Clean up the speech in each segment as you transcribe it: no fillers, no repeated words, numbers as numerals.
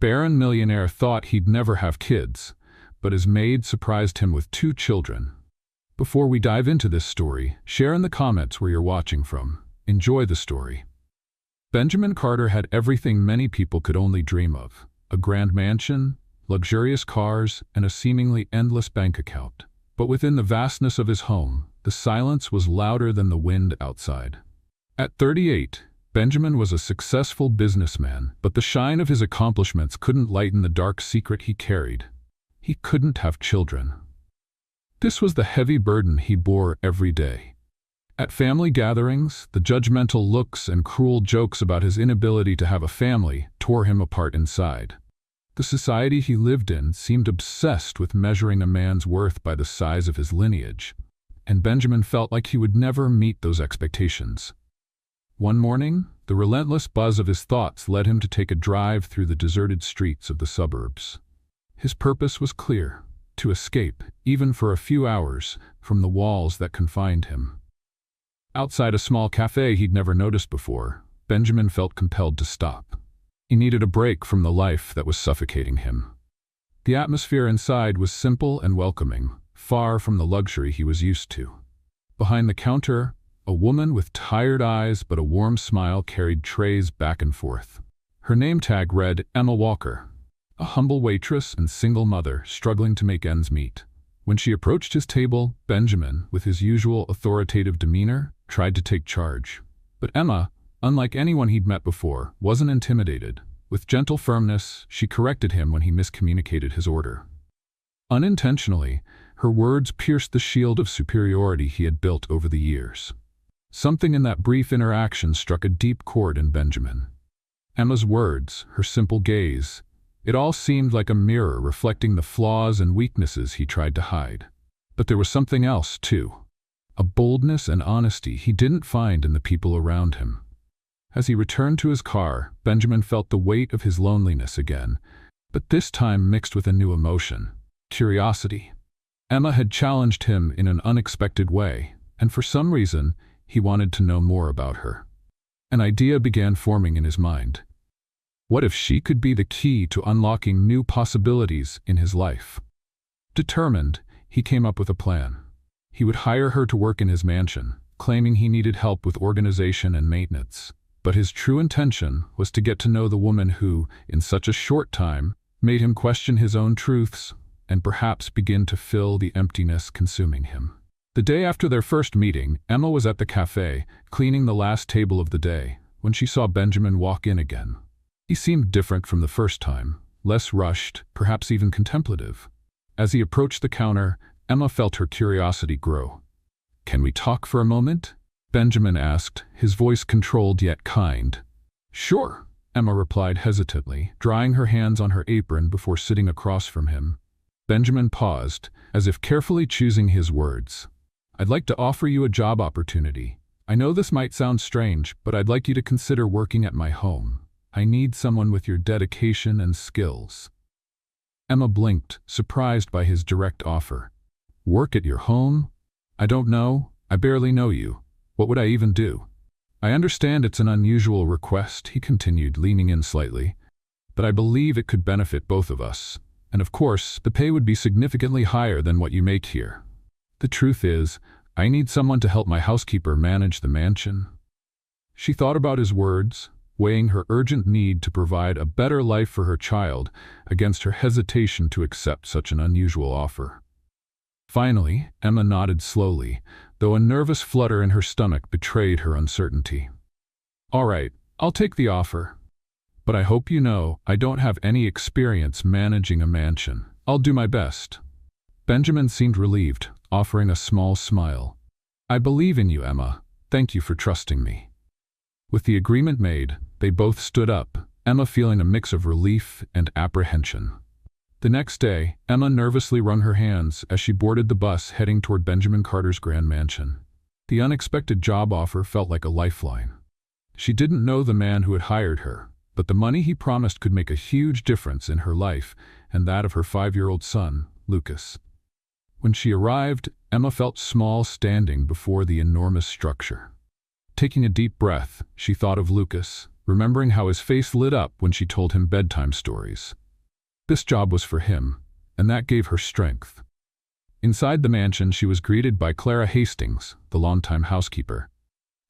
Barren Millionaire thought he'd never have kids, but his maid surprised him with 2 children. Before we dive into this story, share in the comments where you're watching from. Enjoy the story. Benjamin Carter had everything many people could only dream of: a grand mansion, luxurious cars, and a seemingly endless bank account. But within the vastness of his home, the silence was louder than the wind outside. At 38, Benjamin was a successful businessman, but the shine of his accomplishments couldn't lighten the dark secret he carried. He couldn't have children. This was the heavy burden he bore every day. At family gatherings, the judgmental looks and cruel jokes about his inability to have a family tore him apart inside. The society he lived in seemed obsessed with measuring a man's worth by the size of his lineage, and Benjamin felt like he would never meet those expectations. One morning, the relentless buzz of his thoughts led him to take a drive through the deserted streets of the suburbs. His purpose was clear: to escape, even for a few hours, from the walls that confined him. Outside a small cafe he'd never noticed before, Benjamin felt compelled to stop. He needed a break from the life that was suffocating him. The atmosphere inside was simple and welcoming, far from the luxury he was used to. Behind the counter, a woman with tired eyes but a warm smile carried trays back and forth. Her name tag read Emma Walker, a humble waitress and single mother struggling to make ends meet. When she approached his table, Benjamin, with his usual authoritative demeanor, tried to take charge. But Emma, unlike anyone he'd met before, wasn't intimidated. With gentle firmness, she corrected him when he miscommunicated his order. Unintentionally, her words pierced the shield of superiority he had built over the years. Something in that brief interaction struck a deep chord in Benjamin. Emma's words, her simple gaze, it all seemed like a mirror reflecting the flaws and weaknesses he tried to hide. But there was something else, too. A boldness and honesty he didn't find in the people around him. As he returned to his car, Benjamin felt the weight of his loneliness again, but this time mixed with a new emotion: curiosity. Emma had challenged him in an unexpected way, and for some reason, he wanted to know more about her. An idea began forming in his mind. What if she could be the key to unlocking new possibilities in his life? Determined, he came up with a plan. He would hire her to work in his mansion, claiming he needed help with organization and maintenance. But his true intention was to get to know the woman who, in such a short time, made him question his own truths and perhaps begin to fill the emptiness consuming him. The day after their first meeting, Emma was at the cafe, cleaning the last table of the day, when she saw Benjamin walk in again. He seemed different from the first time, less rushed, perhaps even contemplative. As he approached the counter, Emma felt her curiosity grow. "Can we talk for a moment?" Benjamin asked, his voice controlled yet kind. "Sure," Emma replied hesitantly, drying her hands on her apron before sitting across from him. Benjamin paused, as if carefully choosing his words. "I'd like to offer you a job opportunity. I know this might sound strange, but I'd like you to consider working at my home. I need someone with your dedication and skills." Emma blinked, surprised by his direct offer. "Work at your home? I don't know. I barely know you. What would I even do?" "I understand it's an unusual request," he continued, leaning in slightly, "but I believe it could benefit both of us. And of course, the pay would be significantly higher than what you make here. The truth is, I need someone to help my housekeeper manage the mansion." She thought about his words, weighing her urgent need to provide a better life for her child against her hesitation to accept such an unusual offer. Finally, Emma nodded slowly, though a nervous flutter in her stomach betrayed her uncertainty. "All right, I'll take the offer. But I hope you know I don't have any experience managing a mansion. I'll do my best." Benjamin seemed relieved, offering a small smile. "I believe in you, Emma. Thank you for trusting me." With the agreement made, they both stood up, Emma feeling a mix of relief and apprehension. The next day, Emma nervously wrung her hands as she boarded the bus heading toward Benjamin Carter's grand mansion. The unexpected job offer felt like a lifeline. She didn't know the man who had hired her, but the money he promised could make a huge difference in her life and that of her 5-year-old son, Lucas. When she arrived, Emma felt small standing before the enormous structure. Taking a deep breath, she thought of Lucas, remembering how his face lit up when she told him bedtime stories. This job was for him, and that gave her strength. Inside the mansion, she was greeted by Clara Hastings, the longtime housekeeper.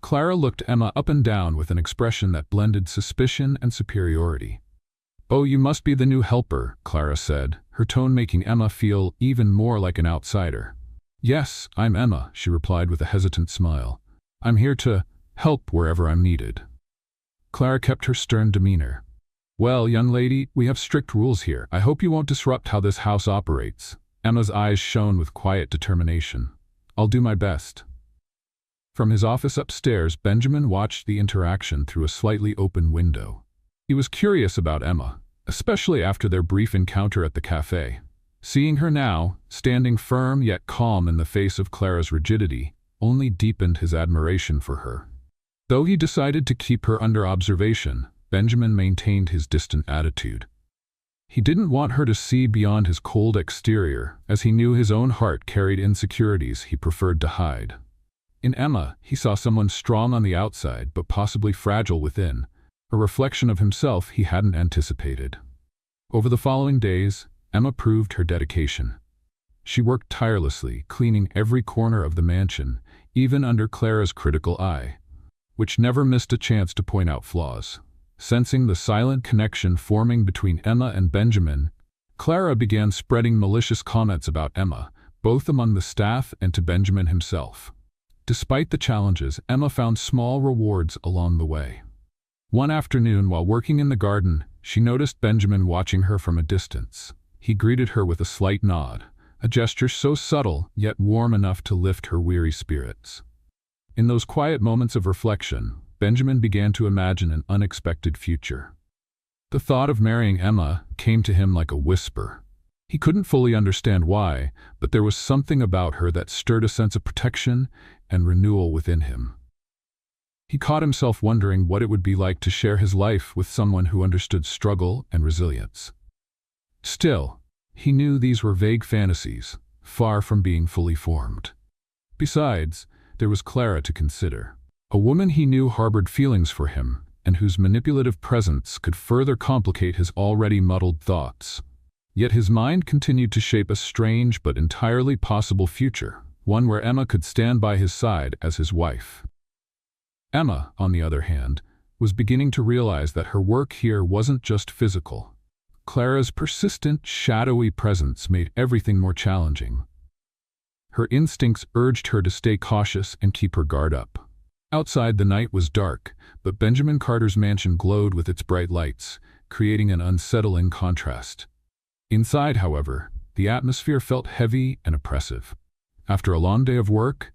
Clara looked Emma up and down with an expression that blended suspicion and superiority. "Oh, you must be the new helper," Clara said, her tone making Emma feel even more like an outsider. "Yes, I'm Emma," she replied with a hesitant smile. "I'm here to help wherever I'm needed." Clara kept her stern demeanor. "Well, young lady, we have strict rules here. I hope you won't disrupt how this house operates." Emma's eyes shone with quiet determination. "I'll do my best." From his office upstairs, Benjamin watched the interaction through a slightly open window. He was curious about Emma, especially after their brief encounter at the cafe. Seeing her now, standing firm yet calm in the face of Clara's rigidity, only deepened his admiration for her. Though he decided to keep her under observation, Benjamin maintained his distant attitude. He didn't want her to see beyond his cold exterior, as he knew his own heart carried insecurities he preferred to hide. In Emma, he saw someone strong on the outside but possibly fragile within, a reflection of himself he hadn't anticipated. Over the following days, Emma proved her dedication. She worked tirelessly, cleaning every corner of the mansion, even under Clara's critical eye, which never missed a chance to point out flaws. Sensing the silent connection forming between Emma and Benjamin, Clara began spreading malicious comments about Emma, both among the staff and to Benjamin himself. Despite the challenges, Emma found small rewards along the way. One afternoon, while working in the garden, she noticed Benjamin watching her from a distance. He greeted her with a slight nod, a gesture so subtle yet warm enough to lift her weary spirits. In those quiet moments of reflection, Benjamin began to imagine an unexpected future. The thought of marrying Emma came to him like a whisper. He couldn't fully understand why, but there was something about her that stirred a sense of protection and renewal within him. He caught himself wondering what it would be like to share his life with someone who understood struggle and resilience. Still, he knew these were vague fantasies, far from being fully formed. Besides, there was Clara to consider. A woman he knew harbored feelings for him, and whose manipulative presence could further complicate his already muddled thoughts. Yet his mind continued to shape a strange but entirely possible future, one where Emma could stand by his side as his wife. Emma, on the other hand, was beginning to realize that her work here wasn't just physical. Clara's persistent, shadowy presence made everything more challenging. Her instincts urged her to stay cautious and keep her guard up. Outside, the night was dark, but Benjamin Carter's mansion glowed with its bright lights, creating an unsettling contrast. Inside, however, the atmosphere felt heavy and oppressive. After a long day of work,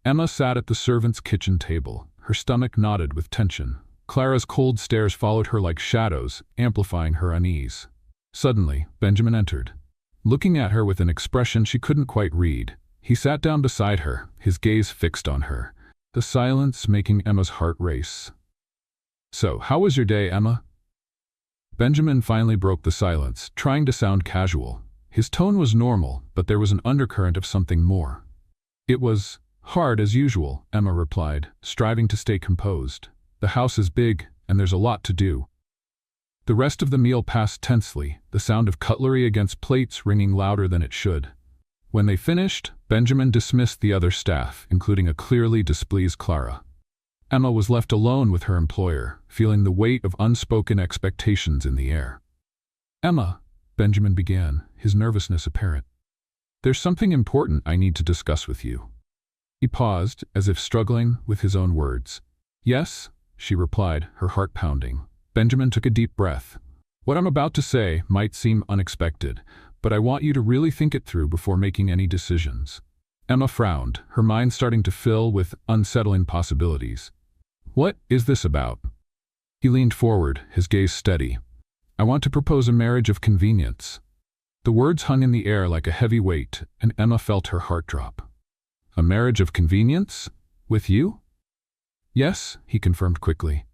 Emma sat at the servants' kitchen table, her stomach knotted with tension. Clara's cold stares followed her like shadows, amplifying her unease. Suddenly, Benjamin entered. Looking at her with an expression she couldn't quite read, he sat down beside her, his gaze fixed on her, the silence making Emma's heart race. "So, how was your day, Emma?" Benjamin finally broke the silence, trying to sound casual. His tone was normal, but there was an undercurrent of something more. "It was hard as usual," Emma replied, striving to stay composed. "The house is big, and there's a lot to do." The rest of the meal passed tensely, the sound of cutlery against plates ringing louder than it should. When they finished, Benjamin dismissed the other staff, including a clearly displeased Clara. Emma was left alone with her employer, feeling the weight of unspoken expectations in the air. "Emma," Benjamin began, his nervousness apparent. "There's something important I need to discuss with you." He paused, as if struggling with his own words. "Yes," she replied, her heart pounding. Benjamin took a deep breath. "What I'm about to say might seem unexpected, but I want you to really think it through before making any decisions." Emma frowned, her mind starting to fill with unsettling possibilities. "What is this about?" He leaned forward, his gaze steady. "I want to propose a marriage of convenience." The words hung in the air like a heavy weight, and Emma felt her heart drop. "A marriage of convenience? With you?" "Yes," he confirmed quickly.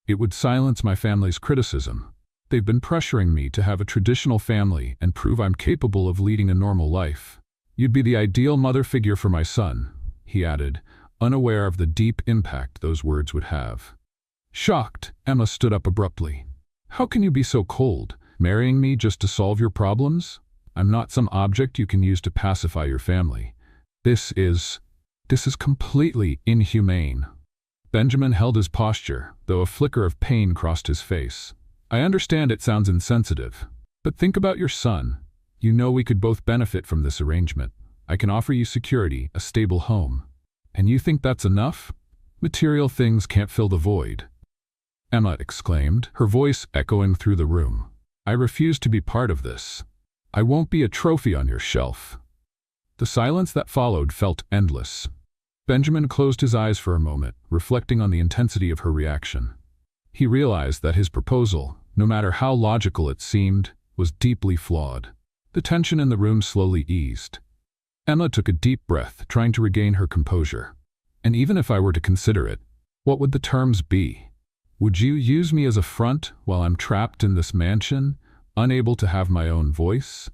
"It would silence my family's criticism. They've been pressuring me to have a traditional family and prove I'm capable of leading a normal life. You'd be the ideal mother figure for my son," he added, unaware of the deep impact those words would have. Shocked, Emma stood up abruptly. How can you be so cold, marrying me just to solve your problems? I'm not some object you can use to pacify your family. This is completely inhumane. Benjamin held his posture, though a flicker of pain crossed his face. I understand it sounds insensitive, but think about your son. You know we could both benefit from this arrangement. I can offer you security, a stable home. And you think that's enough? Material things can't fill the void. Emma exclaimed, her voice echoing through the room. I refuse to be part of this. I won't be a trophy on your shelf. The silence that followed felt endless. Benjamin closed his eyes for a moment, reflecting on the intensity of her reaction. He realized that his proposal, no matter how logical it seemed, was deeply flawed. The tension in the room slowly eased. Emma took a deep breath, trying to regain her composure. And even if I were to consider it, what would the terms be? Would you use me as a front while I'm trapped in this mansion, unable to have my own voice?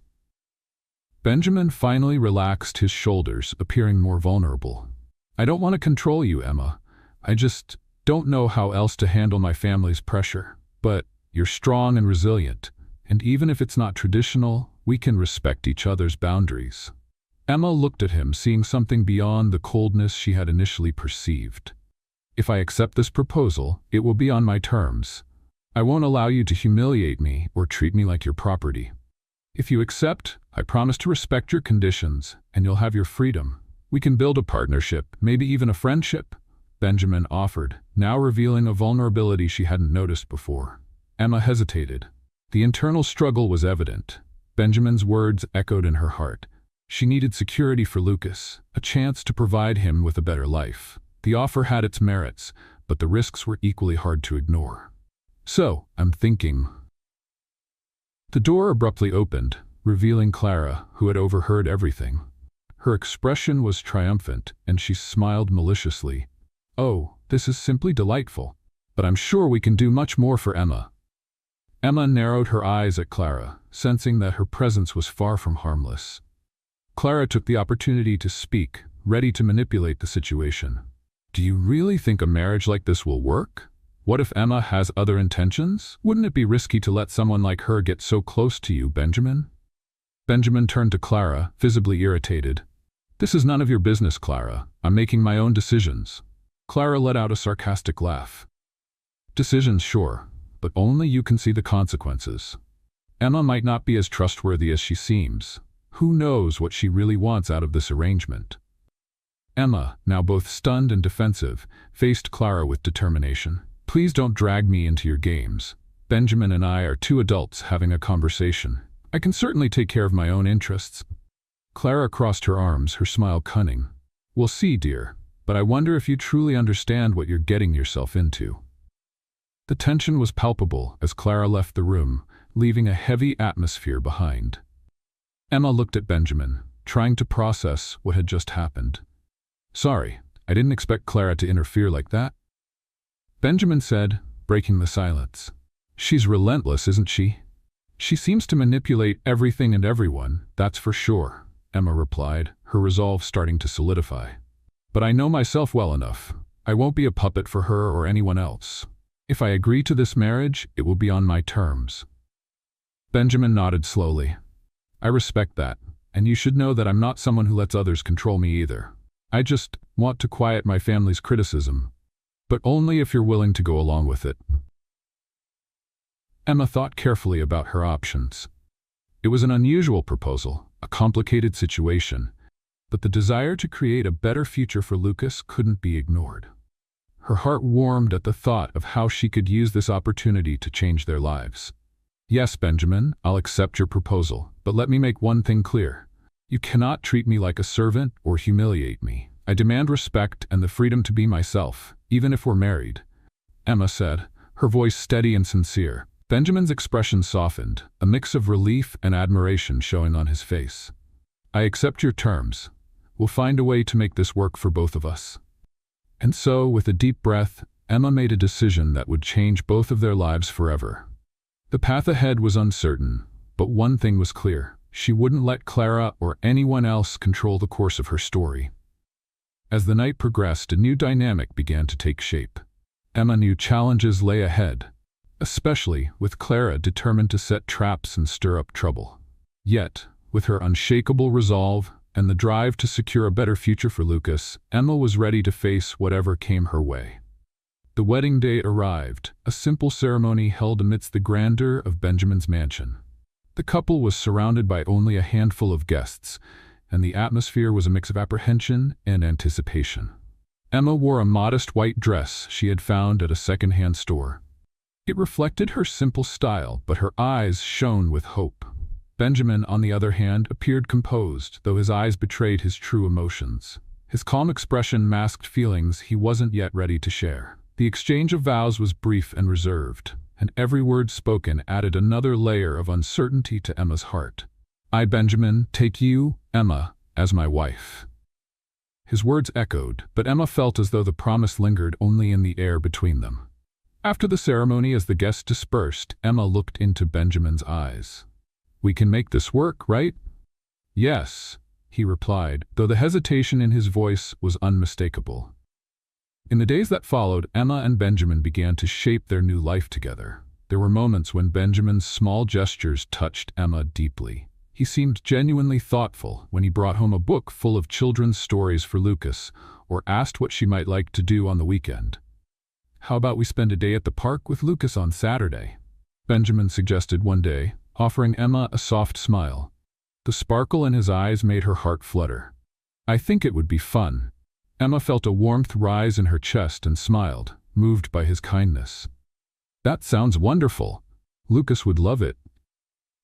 Benjamin finally relaxed his shoulders, appearing more vulnerable. I don't want to control you, Emma. I just don't know how else to handle my family's pressure. But you're strong and resilient, and even if it's not traditional, we can respect each other's boundaries. Emma looked at him, seeing something beyond the coldness she had initially perceived. If I accept this proposal, it will be on my terms. I won't allow you to humiliate me or treat me like your property. If you accept, I promise to respect your conditions, and you'll have your freedom. We can build a partnership, maybe even a friendship, Benjamin offered, now revealing a vulnerability she hadn't noticed before. Emma hesitated. The internal struggle was evident. Benjamin's words echoed in her heart. She needed security for Lucas, a chance to provide him with a better life. The offer had its merits, but the risks were equally hard to ignore. So, I'm thinking. The door abruptly opened, revealing Clara, who had overheard everything. Her expression was triumphant, and she smiled maliciously. Oh, this is simply delightful. But I'm sure we can do much more for Emma. Emma narrowed her eyes at Clara, sensing that her presence was far from harmless. Clara took the opportunity to speak, ready to manipulate the situation. Do you really think a marriage like this will work? What if Emma has other intentions? Wouldn't it be risky to let someone like her get so close to you, Benjamin? Benjamin turned to Clara, visibly irritated. This is none of your business, Clara. I'm making my own decisions. Clara let out a sarcastic laugh. Decisions, sure, but only you can see the consequences. Emma might not be as trustworthy as she seems. Who knows what she really wants out of this arrangement? Emma, now both stunned and defensive, faced Clara with determination. Please don't drag me into your games. Benjamin and I are two adults having a conversation. I can certainly take care of my own interests. Clara crossed her arms, her smile cunning. We'll see, dear, but I wonder if you truly understand what you're getting yourself into. The tension was palpable as Clara left the room, leaving a heavy atmosphere behind. Emma looked at Benjamin, trying to process what had just happened. Sorry, I didn't expect Clara to interfere like that. Benjamin said, breaking the silence. She's relentless, isn't she? She seems to manipulate everything and everyone, that's for sure, Emma replied, her resolve starting to solidify. But I know myself well enough. I won't be a puppet for her or anyone else. If I agree to this marriage, it will be on my terms. Benjamin nodded slowly. I respect that, and you should know that I'm not someone who lets others control me either. I just want to quiet my family's criticism, but only if you're willing to go along with it. Emma thought carefully about her options. It was an unusual proposal, a complicated situation, but the desire to create a better future for Lucas couldn't be ignored. Her heart warmed at the thought of how she could use this opportunity to change their lives. Yes, Benjamin, I'll accept your proposal, but let me make one thing clear. You cannot treat me like a servant or humiliate me. I demand respect and the freedom to be myself, even if we're married, Emma said, her voice steady and sincere. Benjamin's expression softened, a mix of relief and admiration showing on his face. I accept your terms. We'll find a way to make this work for both of us. And so, with a deep breath, Emma made a decision that would change both of their lives forever. The path ahead was uncertain, but one thing was clear. She wouldn't let Clara or anyone else control the course of her story. As the night progressed, a new dynamic began to take shape. Emma knew challenges lay ahead, especially with Clara determined to set traps and stir up trouble. Yet, with her unshakable resolve and the drive to secure a better future for Lucas, Emma was ready to face whatever came her way. The wedding day arrived, a simple ceremony held amidst the grandeur of Benjamin's mansion. The couple was surrounded by only a handful of guests, and the atmosphere was a mix of apprehension and anticipation. Emma wore a modest white dress she had found at a second-hand store. It reflected her simple style, but her eyes shone with hope. Benjamin, on the other hand, appeared composed, though his eyes betrayed his true emotions. His calm expression masked feelings he wasn't yet ready to share. The exchange of vows was brief and reserved, and every word spoken added another layer of uncertainty to Emma's heart. "I, Benjamin, take you, Emma, as my wife." His words echoed, but Emma felt as though the promise lingered only in the air between them. After the ceremony, as the guests dispersed, Emma looked into Benjamin's eyes. "We can make this work, right?" "Yes," he replied, though the hesitation in his voice was unmistakable. In the days that followed, Emma and Benjamin began to shape their new life together. There were moments when Benjamin's small gestures touched Emma deeply. He seemed genuinely thoughtful when he brought home a book full of children's stories for Lucas, or asked what she might like to do on the weekend. "How about we spend a day at the park with Lucas on Saturday?" Benjamin suggested one day, offering Emma a soft smile. The sparkle in his eyes made her heart flutter. "I think it would be fun." Emma felt a warmth rise in her chest and smiled, moved by his kindness. "That sounds wonderful. Lucas would love it,"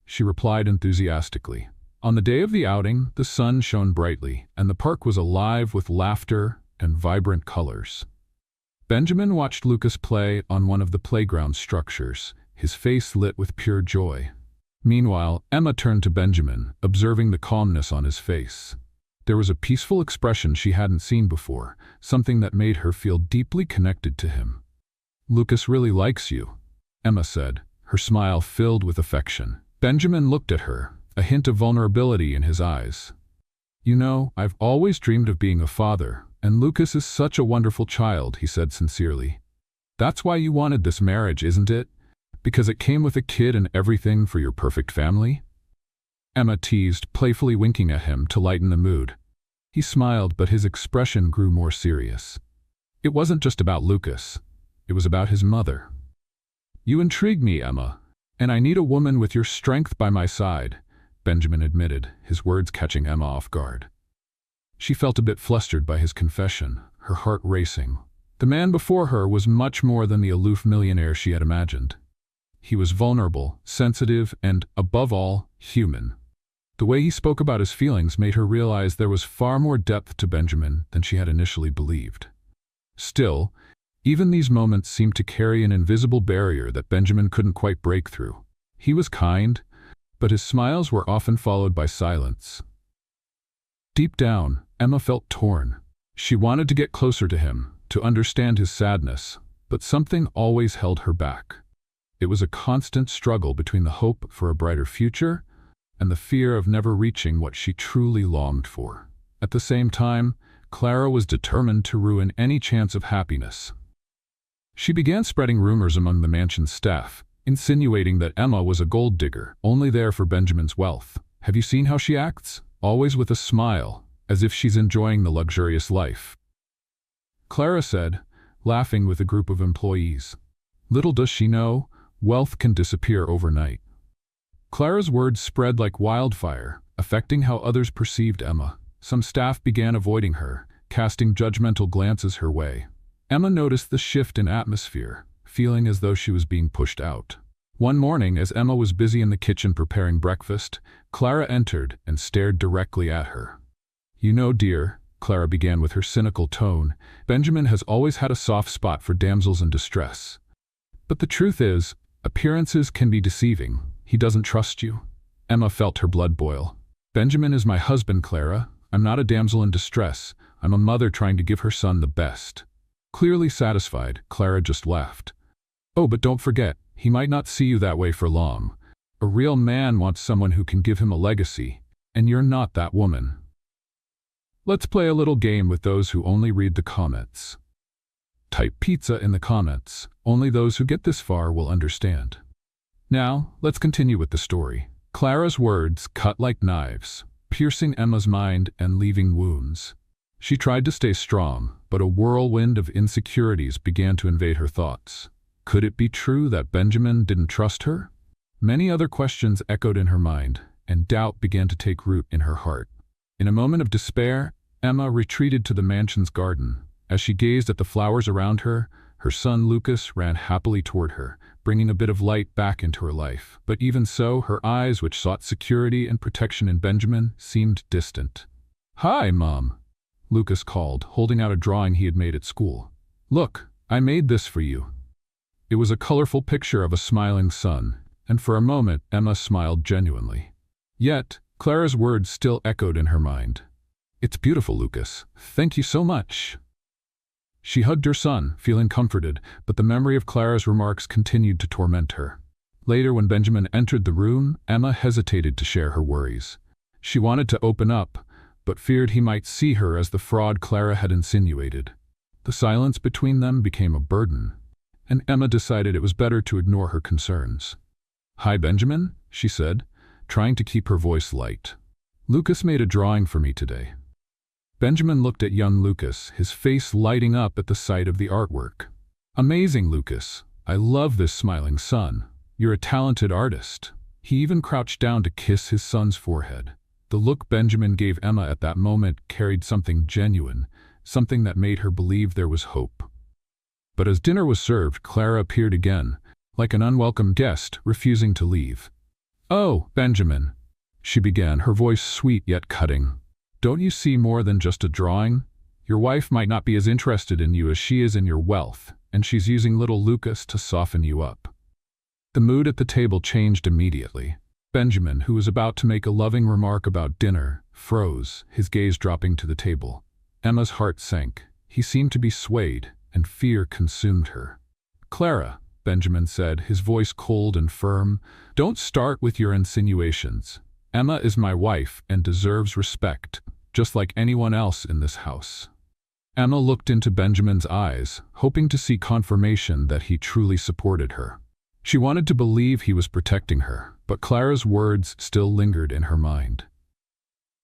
she replied enthusiastically. On the day of the outing, the sun shone brightly, and the park was alive with laughter and vibrant colors. Benjamin watched Lucas play on one of the playground structures, his face lit with pure joy. Meanwhile, Emma turned to Benjamin, observing the calmness on his face. There was a peaceful expression she hadn't seen before, something that made her feel deeply connected to him. "Lucas really likes you," Emma said, her smile filled with affection. Benjamin looked at her, a hint of vulnerability in his eyes. "You know, I've always dreamed of being a father, and Lucas is such a wonderful child," he said sincerely. "That's why you wanted this marriage, isn't it? Because it came with a kid and everything for your perfect family?" Emma teased, playfully winking at him to lighten the mood. He smiled, but his expression grew more serious. It wasn't just about Lucas. It was about his mother. "You intrigue me, Emma, and I need a woman with your strength by my side," Benjamin admitted, his words catching Emma off guard. She felt a bit flustered by his confession, her heart racing. The man before her was much more than the aloof millionaire she had imagined. He was vulnerable, sensitive, and, above all, human. The way he spoke about his feelings made her realize there was far more depth to Benjamin than she had initially believed. Still, even these moments seemed to carry an invisible barrier that Benjamin couldn't quite break through. He was kind, but his smiles were often followed by silence. Deep down, Emma felt torn. She wanted to get closer to him, to understand his sadness, but something always held her back. It was a constant struggle between the hope for a brighter future and the fear of never reaching what she truly longed for. At the same time, Clara was determined to ruin any chance of happiness. She began spreading rumors among the mansion's staff, insinuating that Emma was a gold digger, only there for Benjamin's wealth. "Have you seen how she acts? Always with a smile, as if she's enjoying the luxurious life," Clara said, laughing with a group of employees. "Little does she know, wealth can disappear overnight." Clara's words spread like wildfire, affecting how others perceived Emma. Some staff began avoiding her, casting judgmental glances her way. Emma noticed the shift in atmosphere, feeling as though she was being pushed out. One morning, as Emma was busy in the kitchen preparing breakfast, Clara entered and stared directly at her. "You know, dear," Clara began with her cynical tone, "Benjamin has always had a soft spot for damsels in distress. But the truth is, appearances can be deceiving. He doesn't trust you." Emma felt her blood boil. "Benjamin is my husband, Clara. I'm not a damsel in distress. I'm a mother trying to give her son the best." Clearly satisfied, Clara just laughed. "Oh, but don't forget, he might not see you that way for long. A real man wants someone who can give him a legacy, and you're not that woman." Let's play a little game with those who only read the comments. Type pizza in the comments. Only those who get this far will understand. Now, let's continue with the story. Clara's words cut like knives, piercing Emma's mind and leaving wounds. She tried to stay strong, but a whirlwind of insecurities began to invade her thoughts. Could it be true that Benjamin didn't trust her? Many other questions echoed in her mind, and doubt began to take root in her heart. In a moment of despair, Emma retreated to the mansion's garden. As she gazed at the flowers around her, her son Lucas ran happily toward her, bringing a bit of light back into her life. But even so, her eyes, which sought security and protection in Benjamin, seemed distant. "Hi, Mom," Lucas called, holding out a drawing he had made at school. "Look, I made this for you." It was a colorful picture of a smiling sun, and for a moment Emma smiled genuinely. Yet, Clara's words still echoed in her mind. "It's beautiful, Lucas. Thank you so much." She hugged her son, feeling comforted, but the memory of Clara's remarks continued to torment her. Later, when Benjamin entered the room, Emma hesitated to share her worries. She wanted to open up, but feared he might see her as the fraud Clara had insinuated. The silence between them became a burden, and Emma decided it was better to ignore her concerns. "Hi, Benjamin," she said, trying to keep her voice light. "Lucas made a drawing for me today." Benjamin looked at young Lucas, his face lighting up at the sight of the artwork. "Amazing, Lucas. I love this smiling sun. You're a talented artist." He even crouched down to kiss his son's forehead. The look Benjamin gave Emma at that moment carried something genuine, something that made her believe there was hope. But as dinner was served, Clara appeared again, like an unwelcome guest, refusing to leave. "Oh, Benjamin," she began, her voice sweet yet cutting. "Don't you see more than just a drawing? Your wife might not be as interested in you as she is in your wealth, and she's using little Lucas to soften you up." The mood at the table changed immediately. Benjamin, who was about to make a loving remark about dinner, froze, his gaze dropping to the table. Emma's heart sank. He seemed to be swayed, and fear consumed her. "Clara," Benjamin said, his voice cold and firm, "don't start with your insinuations. Emma is my wife and deserves respect, just like anyone else in this house." Emma looked into Benjamin's eyes, hoping to see confirmation that he truly supported her. She wanted to believe he was protecting her, but Clara's words still lingered in her mind.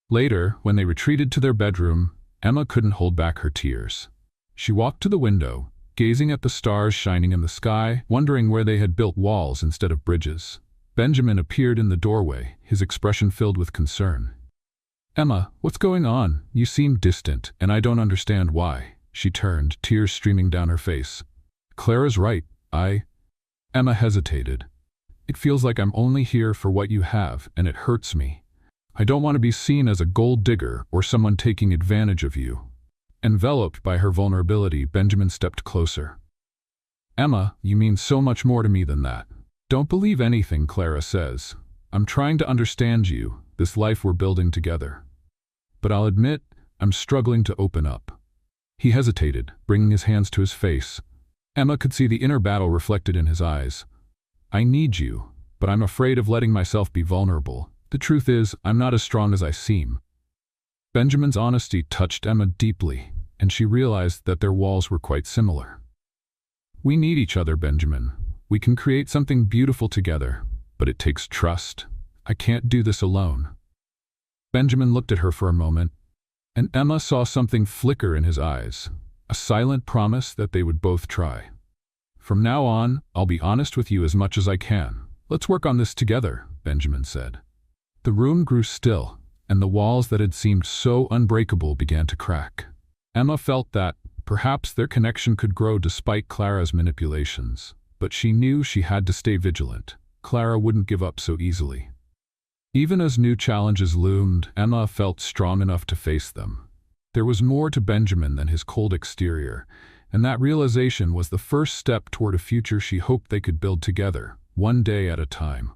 Later, when they retreated to their bedroom, Emma couldn't hold back her tears. She walked to the window, gazing at the stars shining in the sky, wondering where they had built walls instead of bridges. Benjamin appeared in the doorway, his expression filled with concern. "Emma, what's going on? You seem distant, and I don't understand why." She turned, tears streaming down her face. "Clara's right. Emma hesitated. "It feels like I'm only here for what you have, and it hurts me. I don't want to be seen as a gold digger or someone taking advantage of you." Enveloped by her vulnerability, Benjamin stepped closer. "Emma, you mean so much more to me than that. Don't believe anything Clara says. I'm trying to understand you, this life we're building together. But I'll admit, I'm struggling to open up." He hesitated, bringing his hands to his face. Emma could see the inner battle reflected in his eyes. "I need you, but I'm afraid of letting myself be vulnerable. The truth is, I'm not as strong as I seem." Benjamin's honesty touched Emma deeply, and she realized that their walls were quite similar. "We need each other, Benjamin. We can create something beautiful together, but it takes trust. I can't do this alone." Benjamin looked at her for a moment, and Emma saw something flicker in his eyes, a silent promise that they would both try. "From now on, I'll be honest with you as much as I can. Let's work on this together," Benjamin said. The room grew still, and the walls that had seemed so unbreakable began to crack. Emma felt that, perhaps their connection could grow despite Clara's manipulations, but she knew she had to stay vigilant. Clara wouldn't give up so easily. Even as new challenges loomed, Emma felt strong enough to face them. There was more to Benjamin than his cold exterior, and that realization was the first step toward a future she hoped they could build together, one day at a time.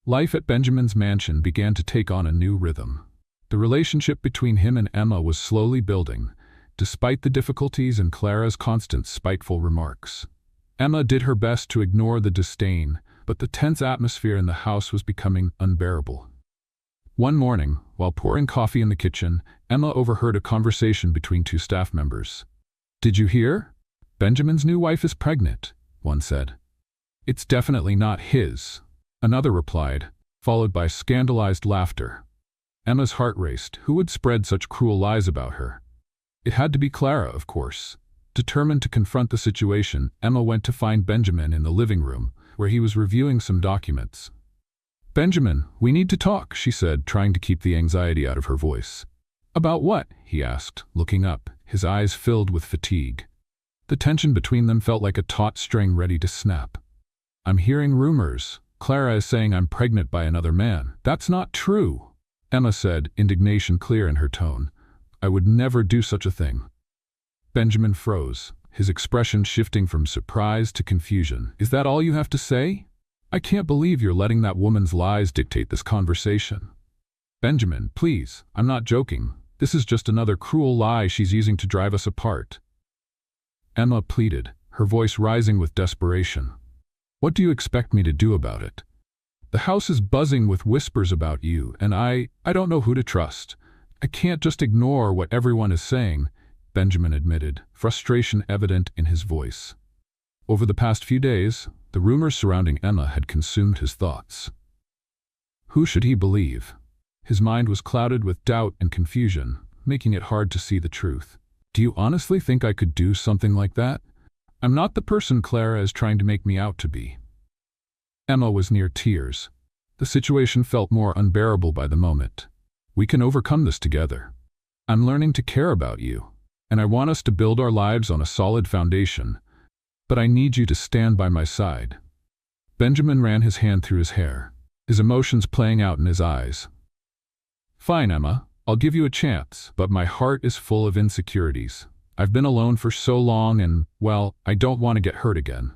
Life at Benjamin's mansion began to take on a new rhythm. The relationship between him and Emma was slowly building, despite the difficulties and Clara's constant spiteful remarks. Emma did her best to ignore the disdain, but the tense atmosphere in the house was becoming unbearable. One morning, while pouring coffee in the kitchen, Emma overheard a conversation between two staff members. Did you hear? Benjamin's new wife is pregnant, one said. It's definitely not his, another replied, followed by scandalized laughter. Emma's heart raced. Who would spread such cruel lies about her? It had to be Clara, of course. Determined to confront the situation, Emma went to find Benjamin in the living room, where he was reviewing some documents. Benjamin, we need to talk, she said, trying to keep the anxiety out of her voice. About what? He asked, looking up, his eyes filled with fatigue. The tension between them felt like a taut string ready to snap. I'm hearing rumors. Clara is saying I'm pregnant by another man. That's not true, Emma said, indignation clear in her tone. I would never do such a thing. Benjamin froze, his expression shifting from surprise to confusion. Is that all you have to say? I can't believe you're letting that woman's lies dictate this conversation. Benjamin, please, I'm not joking. This is just another cruel lie she's using to drive us apart. Emma pleaded, her voice rising with desperation. What do you expect me to do about it? The house is buzzing with whispers about you, and I don't know who to trust. I can't just ignore what everyone is saying, Benjamin admitted, frustration evident in his voice. Over the past few days, the rumors surrounding Emma had consumed his thoughts. Who should he believe? His mind was clouded with doubt and confusion, making it hard to see the truth. Do you honestly think I could do something like that? I'm not the person Clara is trying to make me out to be. Emma was near tears. The situation felt more unbearable by the moment. We can overcome this together. I'm learning to care about you, and I want us to build our lives on a solid foundation, but I need you to stand by my side. Benjamin ran his hand through his hair, his emotions playing out in his eyes. Fine, Emma, I'll give you a chance, but my heart is full of insecurities. I've been alone for so long and, well, I don't want to get hurt again.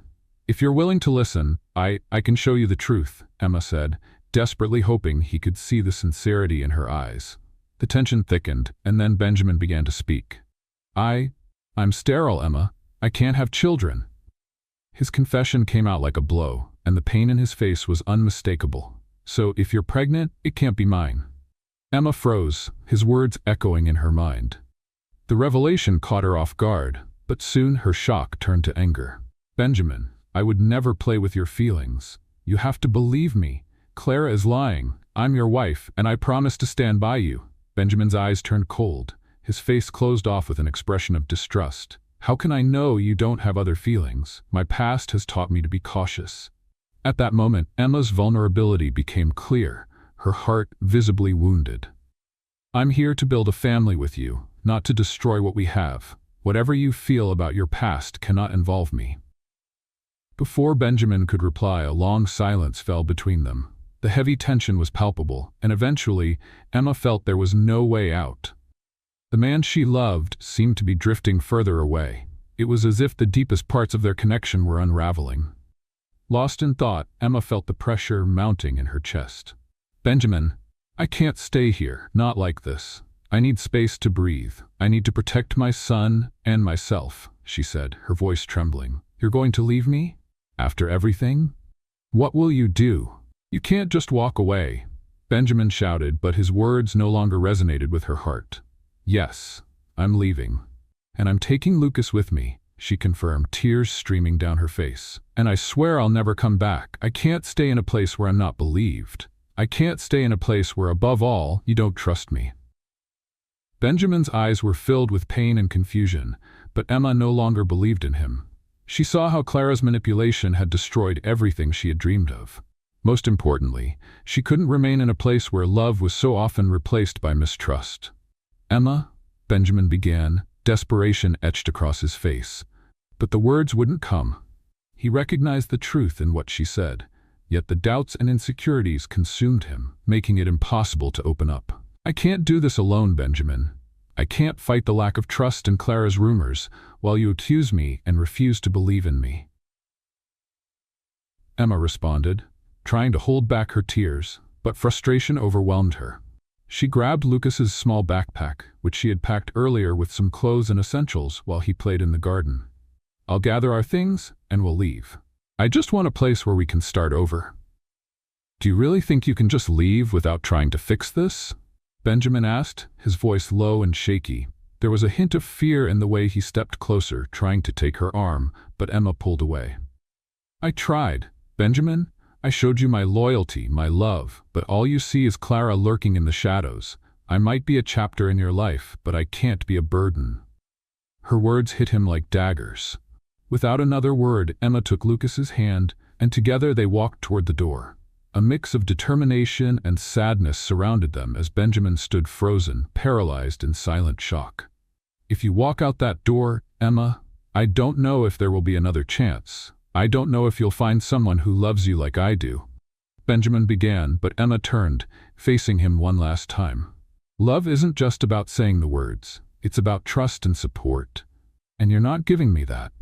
If you're willing to listen, I can show you the truth, Emma said, desperately hoping he could see the sincerity in her eyes. The tension thickened, and then Benjamin began to speak. I'm sterile, Emma. I can't have children. His confession came out like a blow, and the pain in his face was unmistakable. So if you're pregnant, it can't be mine. Emma froze, his words echoing in her mind. The revelation caught her off guard, but soon her shock turned to anger. Benjamin, I would never play with your feelings. You have to believe me. Clara is lying. I'm your wife, and I promise to stand by you. Benjamin's eyes turned cold, his face closed off with an expression of distrust. How can I know you don't have other feelings? My past has taught me to be cautious. At that moment, Emma's vulnerability became clear, her heart visibly wounded. I'm here to build a family with you, not to destroy what we have. Whatever you feel about your past cannot involve me. Before Benjamin could reply, a long silence fell between them. The heavy tension was palpable, and eventually, Emma felt there was no way out. The man she loved seemed to be drifting further away. It was as if the deepest parts of their connection were unraveling. Lost in thought, Emma felt the pressure mounting in her chest. Benjamin, I can't stay here, not like this. I need space to breathe. I need to protect my son and myself, she said, her voice trembling. You're going to leave me? After everything? What will you do? You can't just walk away, Benjamin shouted, but his words no longer resonated with her heart. Yes, I'm leaving. And I'm taking Lucas with me, she confirmed, tears streaming down her face. And I swear I'll never come back. I can't stay in a place where I'm not believed. I can't stay in a place where, above all, you don't trust me. Benjamin's eyes were filled with pain and confusion, but Emma no longer believed in him. She saw how Clara's manipulation had destroyed everything she had dreamed of. Most importantly, she couldn't remain in a place where love was so often replaced by mistrust. Emma, Benjamin began, desperation etched across his face. But the words wouldn't come. He recognized the truth in what she said, yet the doubts and insecurities consumed him, making it impossible to open up. I can't do this alone, Benjamin. I can't fight the lack of trust in Clara's rumors while you accuse me and refuse to believe in me. Emma responded, trying to hold back her tears, but frustration overwhelmed her. She grabbed Lucas's small backpack, which she had packed earlier with some clothes and essentials while he played in the garden. I'll gather our things and we'll leave. I just want a place where we can start over. Do you really think you can just leave without trying to fix this? Benjamin asked, his voice low and shaky. There was a hint of fear in the way he stepped closer, trying to take her arm, but Emma pulled away. "I tried, Benjamin. I showed you my loyalty, my love, but all you see is Clara lurking in the shadows. I might be a chapter in your life, but I can't be a burden." Her words hit him like daggers. Without another word, Emma took Lucas's hand, and together they walked toward the door. A mix of determination and sadness surrounded them as Benjamin stood frozen, paralyzed in silent shock. "If you walk out that door, Emma, I don't know if there will be another chance. I don't know if you'll find someone who loves you like I do." Benjamin began, but Emma turned, facing him one last time. "Love isn't just about saying the words. It's about trust and support. And you're not giving me that.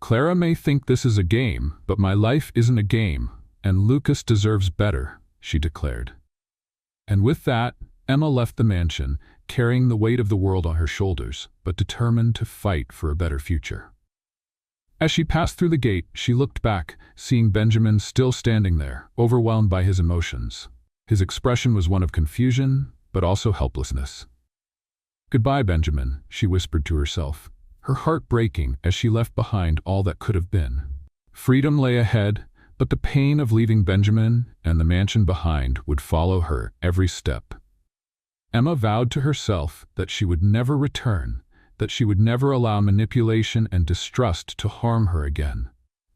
Clara may think this is a game, but my life isn't a game, and Lucas deserves better," she declared. And with that, Emma left the mansion, carrying the weight of the world on her shoulders, but determined to fight for a better future. As she passed through the gate, she looked back, seeing Benjamin still standing there, overwhelmed by his emotions. His expression was one of confusion, but also helplessness. "Goodbye, Benjamin," she whispered to herself, her heart breaking as she left behind all that could have been. Freedom lay ahead, but the pain of leaving Benjamin and the mansion behind would follow her every step. Emma vowed to herself that she would never return, that she would never allow manipulation and distrust to harm her again.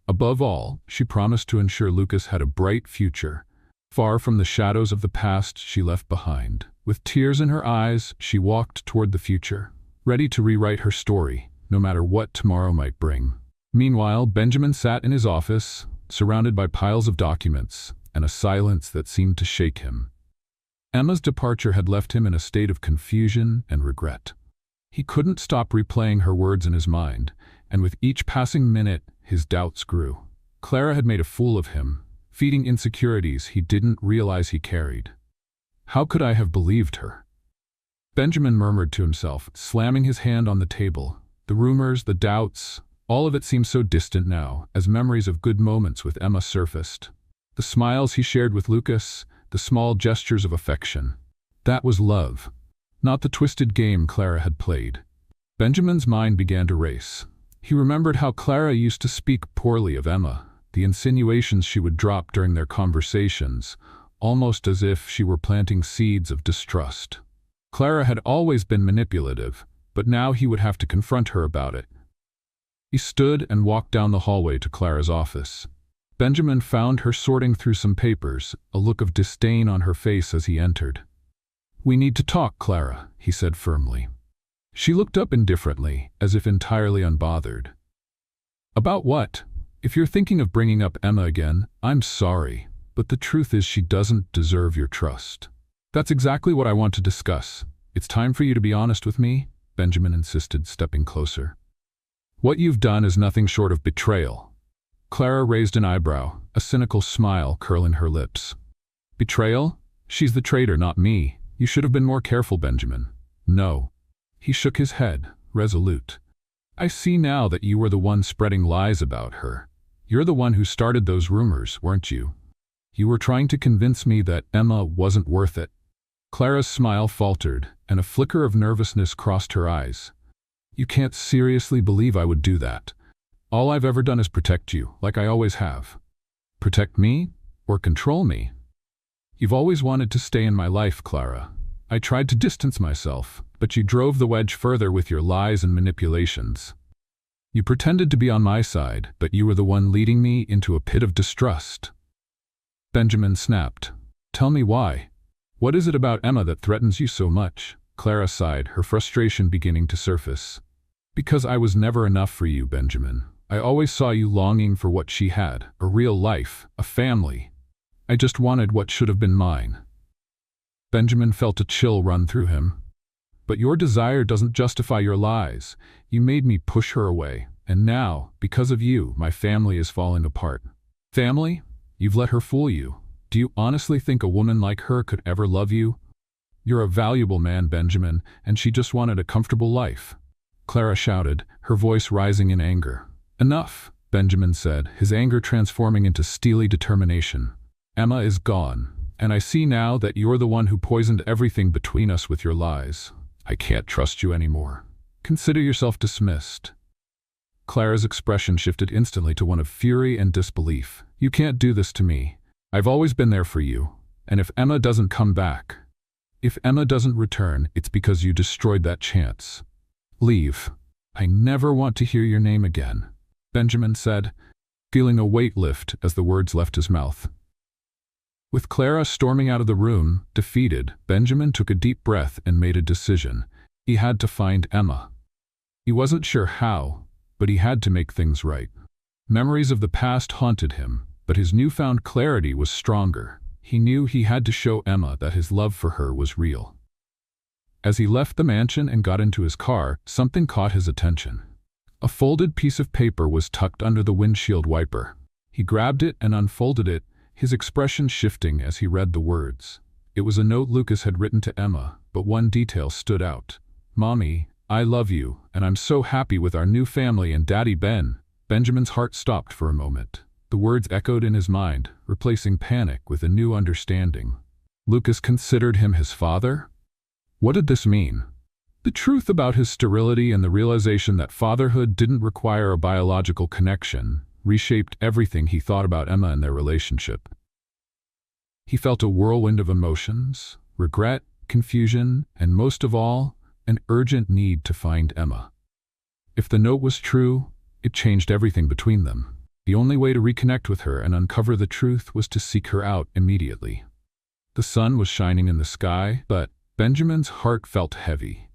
Above all, she promised to ensure Lucas had a bright future, far from the shadows of the past she left behind. With tears in her eyes, she walked toward the future, ready to rewrite her story, no matter what tomorrow might bring. Meanwhile, Benjamin sat in his office, surrounded by piles of documents, and a silence that seemed to shake him. Emma's departure had left him in a state of confusion and regret. He couldn't stop replaying her words in his mind, and with each passing minute, his doubts grew. Clara had made a fool of him, feeding insecurities he didn't realize he carried. How could I have believed her? Benjamin murmured to himself, slamming his hand on the table. The rumors, the doubts, all of it seemed so distant now, as memories of good moments with Emma surfaced. The smiles he shared with Lucas, the small gestures of affection. That was love, not the twisted game Clara had played. Benjamin's mind began to race. He remembered how Clara used to speak poorly of Emma, the insinuations she would drop during their conversations, almost as if she were planting seeds of distrust. Clara had always been manipulative, but now he would have to confront her about it. He stood and walked down the hallway to Clara's office. Benjamin found her sorting through some papers, a look of disdain on her face as he entered. "We need to talk, Clara," he said firmly. She looked up indifferently, as if entirely unbothered. "About what? If you're thinking of bringing up Emma again, I'm sorry, but the truth is she doesn't deserve your trust." "That's exactly what I want to discuss. It's time for you to be honest with me," Benjamin insisted, stepping closer. "What you've done is nothing short of betrayal." Clara raised an eyebrow, a cynical smile curling her lips. "Betrayal? She's the traitor, not me. You should have been more careful, Benjamin." "No." He shook his head, resolute. "I see now that you were the one spreading lies about her. You're the one who started those rumors, weren't you? You were trying to convince me that Emma wasn't worth it." Clara's smile faltered, and a flicker of nervousness crossed her eyes. "You can't seriously believe I would do that. All I've ever done is protect you, like I always have." "Protect me? Or control me?" "You've always wanted to stay in my life, Clara. I tried to distance myself, but you drove the wedge further with your lies and manipulations. You pretended to be on my side, but you were the one leading me into a pit of distrust." Benjamin snapped. "Tell me why. What is it about Emma that threatens you so much?" Clara sighed, her frustration beginning to surface. "Because I was never enough for you, Benjamin. I always saw you longing for what she had, a real life, a family. I just wanted what should have been mine." Benjamin felt a chill run through him. "But your desire doesn't justify your lies. You made me push her away, and now, because of you, my family is falling apart." "Family? You've let her fool you. Do you honestly think a woman like her could ever love you? You're a valuable man, Benjamin, and she just wanted a comfortable life." Clara shouted, her voice rising in anger. "Enough," Benjamin said, his anger transforming into steely determination. "Emma is gone, and I see now that you're the one who poisoned everything between us with your lies. I can't trust you anymore. Consider yourself dismissed. Clara's expression shifted instantly to one of fury and disbelief. You can't do this to me. I've always been there for you. And if Emma doesn't come back, if Emma doesn't return, it's because you destroyed that chance. Leave. I never want to hear your name again, Benjamin said, feeling a weight lift as the words left his mouth. With Clara storming out of the room, defeated, Benjamin took a deep breath and made a decision. He had to find Emma. He wasn't sure how, but he had to make things right. Memories of the past haunted him, but his newfound clarity was stronger. He knew he had to show Emma that his love for her was real. As he left the mansion and got into his car, something caught his attention. A folded piece of paper was tucked under the windshield wiper. He grabbed it and unfolded it, his expression shifting as he read the words. It was a note Lucas had written to Emma, but one detail stood out. Mommy, I love you, and I'm so happy with our new family and Daddy Ben. Benjamin's heart stopped for a moment. The words echoed in his mind, replacing panic with a new understanding. Lucas considered him his father? What did this mean? The truth about his sterility and the realization that fatherhood didn't require a biological connection reshaped everything he thought about Emma and their relationship. He felt a whirlwind of emotions, regret, confusion, and most of all, an urgent need to find Emma. If the note was true, it changed everything between them. The only way to reconnect with her and uncover the truth was to seek her out immediately. The sun was shining in the sky, but Benjamin's heart felt heavy.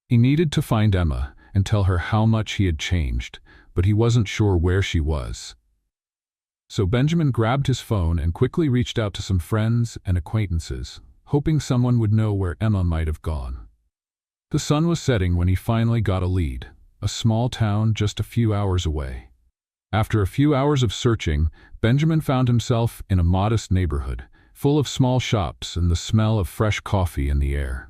He needed to find Emma and tell her how much he had changed, but he wasn't sure where she was. So Benjamin grabbed his phone and quickly reached out to some friends and acquaintances, hoping someone would know where Emma might have gone. The sun was setting when he finally got a lead, a small town just a few hours away. After a few hours of searching, Benjamin found himself in a modest neighborhood, full of small shops and the smell of fresh coffee in the air.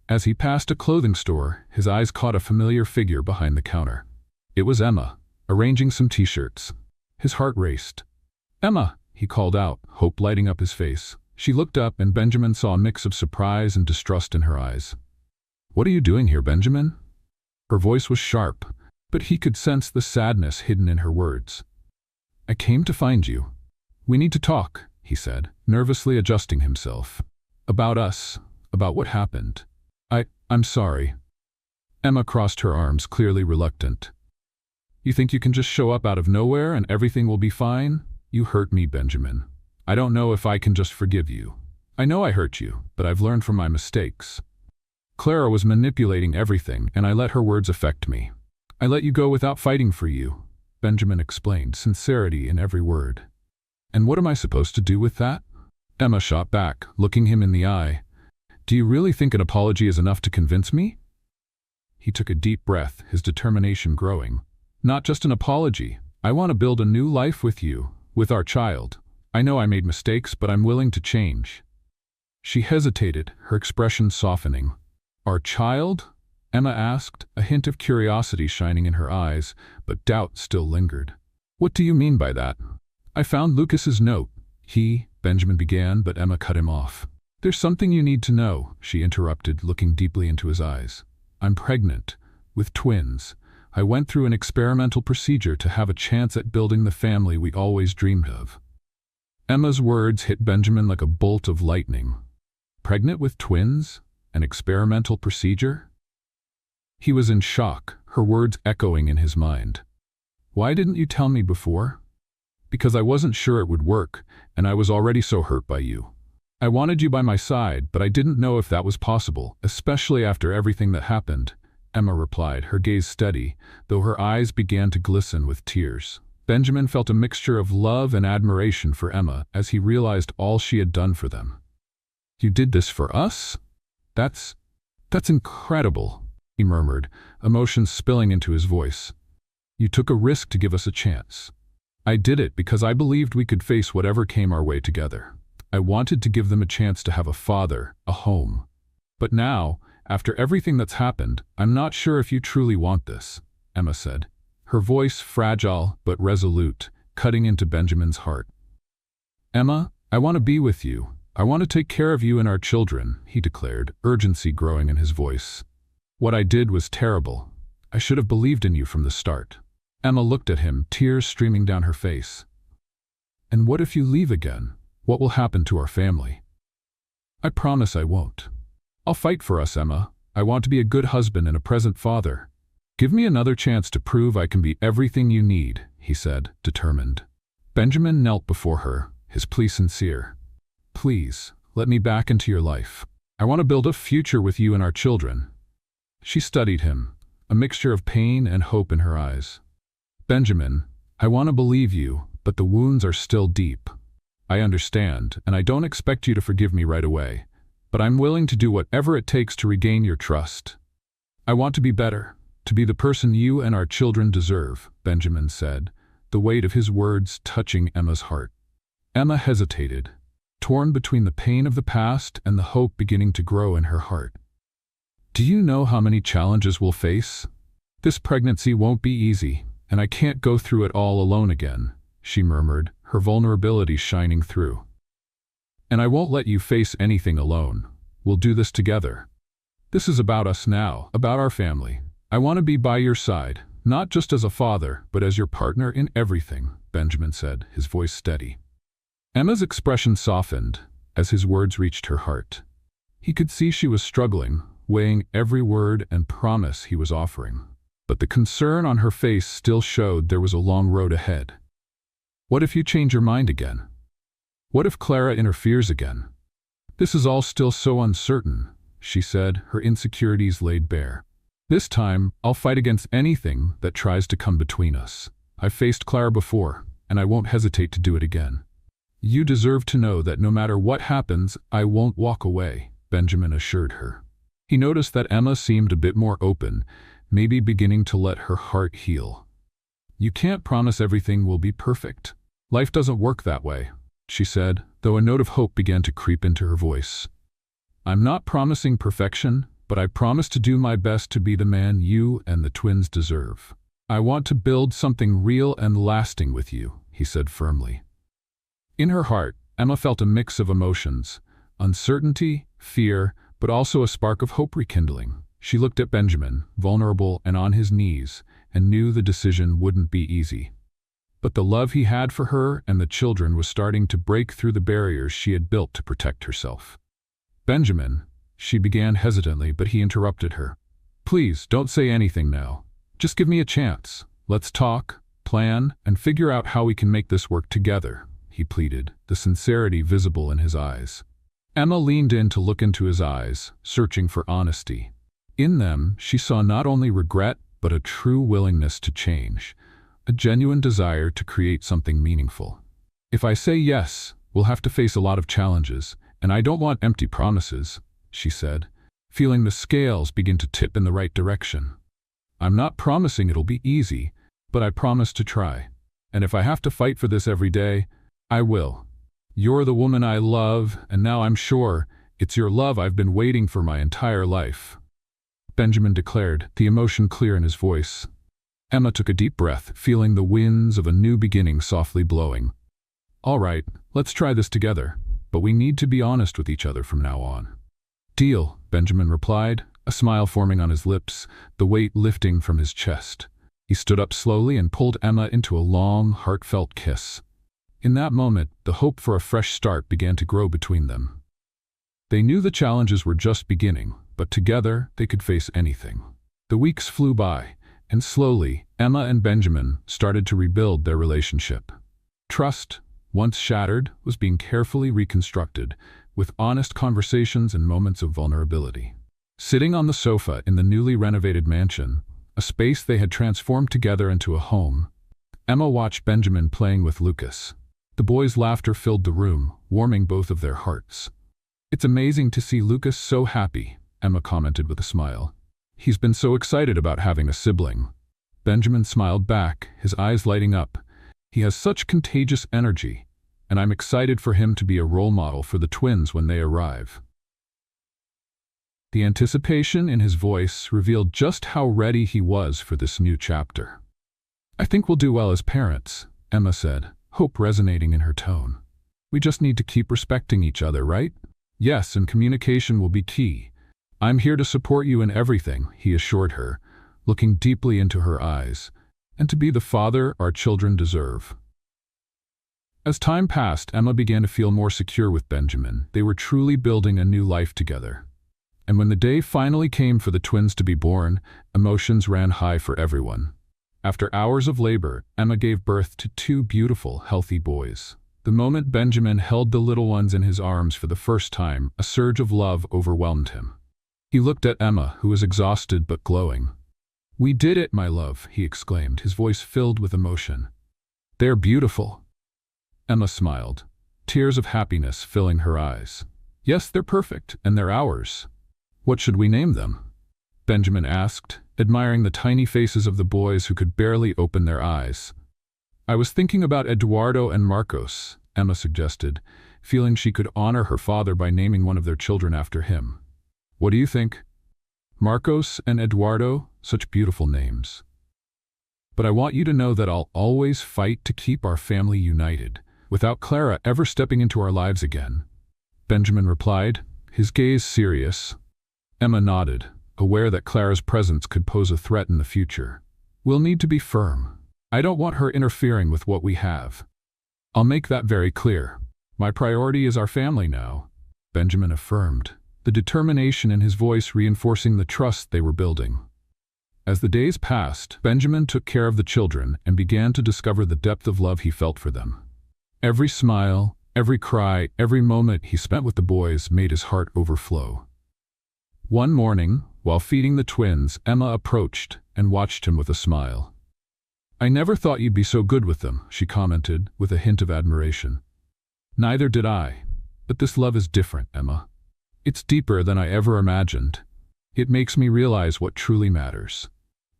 As he passed a clothing store, his eyes caught a familiar figure behind the counter. It was Emma, arranging some t-shirts. His heart raced. "Emma," he called out, hope lighting up his face. She looked up and Benjamin saw a mix of surprise and distrust in her eyes. "What are you doing here, Benjamin?" Her voice was sharp, but he could sense the sadness hidden in her words. "I came to find you. We need to talk," he said, nervously adjusting himself. "About us, about what happened. I'm sorry." Emma crossed her arms, clearly reluctant. "You think you can just show up out of nowhere and everything will be fine? You hurt me, Benjamin. I don't know if I can just forgive you. I know I hurt you, but I've learned from my mistakes. Clara was manipulating everything, and I let her words affect me. I let you go without fighting for you," Benjamin explained, sincerity in every word. "And what am I supposed to do with that?" Emma shot back, looking him in the eye. "Do you really think an apology is enough to convince me?" He took a deep breath, his determination growing. "Not just an apology. I want to build a new life with you, with our child. I know I made mistakes, but I'm willing to change." She hesitated, her expression softening. "Our child?" Emma asked, a hint of curiosity shining in her eyes, but doubt still lingered. "What do you mean by that?" "I found Lucas's note." Benjamin began, but Emma cut him off. "There's something you need to know," she interrupted, looking deeply into his eyes. "I'm pregnant, with twins. I went through an experimental procedure to have a chance at building the family we always dreamed of." Emma's words hit Benjamin like a bolt of lightning. Pregnant with twins? An experimental procedure? He was in shock, her words echoing in his mind. "Why didn't you tell me before?" "Because I wasn't sure it would work, and I was already so hurt by you. I wanted you by my side, but I didn't know if that was possible, especially after everything that happened," Emma replied, her gaze steady, though her eyes began to glisten with tears. Benjamin felt a mixture of love and admiration for Emma as he realized all she had done for them. "You did this for us? That's incredible," he murmured, emotions spilling into his voice. "You took a risk to give us a chance." "I did it because I believed we could face whatever came our way together. I wanted to give them a chance to have a father, a home. But now, after everything that's happened, I'm not sure if you truly want this," Emma said, her voice fragile but resolute, cutting into Benjamin's heart. "Emma, I want to be with you. I want to take care of you and our children," he declared, urgency growing in his voice. What I did was terrible. I should have believed in you from the start. Emma looked at him, tears streaming down her face. And what if you leave again? What will happen to our family? I promise I won't. I'll fight for us, Emma. I want to be a good husband and a present father. Give me another chance to prove I can be everything you need, he said, determined. Benjamin knelt before her, his plea sincere. Please, let me back into your life. I want to build a future with you and our children. She studied him, a mixture of pain and hope in her eyes. Benjamin, I want to believe you, but the wounds are still deep. I understand, and I don't expect you to forgive me right away, but I'm willing to do whatever it takes to regain your trust. I want to be better, to be the person you and our children deserve, Benjamin said, the weight of his words touching Emma's heart. Emma hesitated, torn between the pain of the past and the hope beginning to grow in her heart. Do you know how many challenges we'll face? This pregnancy won't be easy, and I can't go through it all alone again, she murmured, her vulnerability shining through. And I won't let you face anything alone. We'll do this together. This is about us now, about our family. I want to be by your side, not just as a father, but as your partner in everything, Benjamin said, his voice steady. Emma's expression softened as his words reached her heart. He could see she was struggling, weighing every word and promise he was offering. But the concern on her face still showed there was a long road ahead. What if you change your mind again? What if Clara interferes again? This is all still so uncertain, she said, her insecurities laid bare. This time, I'll fight against anything that tries to come between us. I've faced Clara before, and I won't hesitate to do it again. You deserve to know that no matter what happens, I won't walk away, Benjamin assured her. He noticed that Emma seemed a bit more open, maybe beginning to let her heart heal. You can't promise everything will be perfect. Life doesn't work that way, she said, though a note of hope began to creep into her voice. I'm not promising perfection, but I promise to do my best to be the man you and the twins deserve. I want to build something real and lasting with you, he said firmly. In her heart, Emma felt a mix of emotions, uncertainty, fear, but also a spark of hope rekindling. She looked at Benjamin, vulnerable and on his knees, and knew the decision wouldn't be easy. But the love he had for her and the children was starting to break through the barriers she had built to protect herself. Benjamin, she began hesitantly, but he interrupted her. Please, don't say anything now. Just give me a chance. Let's talk, plan, and figure out how we can make this work together, he pleaded, the sincerity visible in his eyes. Emma leaned in to look into his eyes, searching for honesty. In them, she saw not only regret, but a true willingness to change, a genuine desire to create something meaningful. If I say yes, we'll have to face a lot of challenges, and I don't want empty promises, she said, feeling the scales begin to tip in the right direction. I'm not promising it'll be easy, but I promise to try. And if I have to fight for this every day, I will. You're the woman I love, and now I'm sure it's your love I've been waiting for my entire life, Benjamin declared, the emotion clear in his voice. Emma took a deep breath, feeling the winds of a new beginning softly blowing. All right, let's try this together, but we need to be honest with each other from now on. Deal, Benjamin replied, a smile forming on his lips, the weight lifting from his chest. He stood up slowly and pulled Emma into a long, heartfelt kiss. In that moment, the hope for a fresh start began to grow between them. They knew the challenges were just beginning, but together they could face anything. The weeks flew by, and slowly, Emma and Benjamin started to rebuild their relationship. Trust, once shattered, was being carefully reconstructed, with honest conversations and moments of vulnerability. Sitting on the sofa in the newly renovated mansion, a space they had transformed together into a home, Emma watched Benjamin playing with Lucas. The boys' laughter filled the room, warming both of their hearts. It's amazing to see Lucas so happy, Emma commented with a smile. He's been so excited about having a sibling. Benjamin smiled back, his eyes lighting up. He has such contagious energy, and I'm excited for him to be a role model for the twins when they arrive. The anticipation in his voice revealed just how ready he was for this new chapter. I think we'll do well as parents, Emma said, hope resonating in her tone. We just need to keep respecting each other, right? Yes, and communication will be key. I'm here to support you in everything, he assured her, looking deeply into her eyes, and to be the father our children deserve. As time passed, Emma began to feel more secure with Benjamin. They were truly building a new life together. And when the day finally came for the twins to be born, emotions ran high for everyone. After hours of labor, Emma gave birth to 2 beautiful, healthy boys. The moment Benjamin held the little ones in his arms for the first time, a surge of love overwhelmed him. He looked at Emma, who was exhausted but glowing. "We did it, my love," he exclaimed, his voice filled with emotion. "They're beautiful." Emma smiled, tears of happiness filling her eyes. "Yes, they're perfect, and they're ours. What should we name them?" Benjamin asked, admiring the tiny faces of the boys who could barely open their eyes. "I was thinking about Eduardo and Marcos," Emma suggested, feeling she could honor her father by naming one of their children after him. "What do you think?" "Marcos and Eduardo, such beautiful names. But I want you to know that I'll always fight to keep our family united, without Clara ever stepping into our lives again," Benjamin replied, his gaze serious. Emma nodded, aware that Clara's presence could pose a threat in the future. "We'll need to be firm. I don't want her interfering with what we have. I'll make that very clear. My priority is our family now," Benjamin affirmed, the determination in his voice reinforcing the trust they were building. As the days passed, Benjamin took care of the children and began to discover the depth of love he felt for them. Every smile, every cry, every moment he spent with the boys made his heart overflow. One morning, while feeding the twins, Emma approached and watched him with a smile. "I never thought you'd be so good with them," she commented, with a hint of admiration. "Neither did I. But this love is different, Emma. It's deeper than I ever imagined. It makes me realize what truly matters,"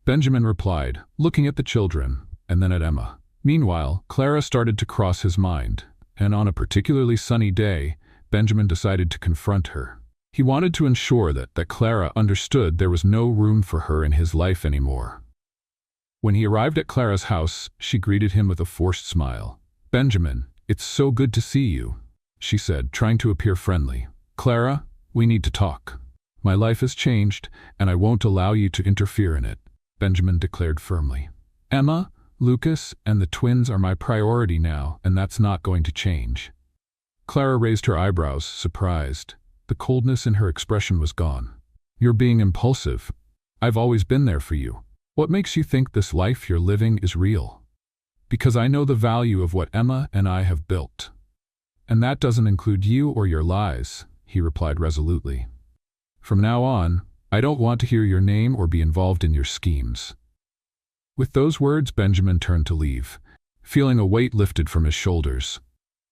Benjamin replied, looking at the children, and then at Emma. Meanwhile, Clara started to cross his mind, and on a particularly sunny day, Benjamin decided to confront her. He wanted to ensure that Clara understood there was no room for her in his life anymore. When he arrived at Clara's house, she greeted him with a forced smile. "Benjamin, it's so good to see you," she said, trying to appear friendly. "Clara, we need to talk. My life has changed, and I won't allow you to interfere in it," Benjamin declared firmly. "Emma, Lucas, and the twins are my priority now, and that's not going to change." Clara raised her eyebrows, surprised. The coldness in her expression was gone. "You're being impulsive. I've always been there for you. What makes you think this life you're living is real?" "Because I know the value of what Emma and I have built. And that doesn't include you or your lies," he replied resolutely. "From now on, I don't want to hear your name or be involved in your schemes." With those words, Benjamin turned to leave, feeling a weight lifted from his shoulders.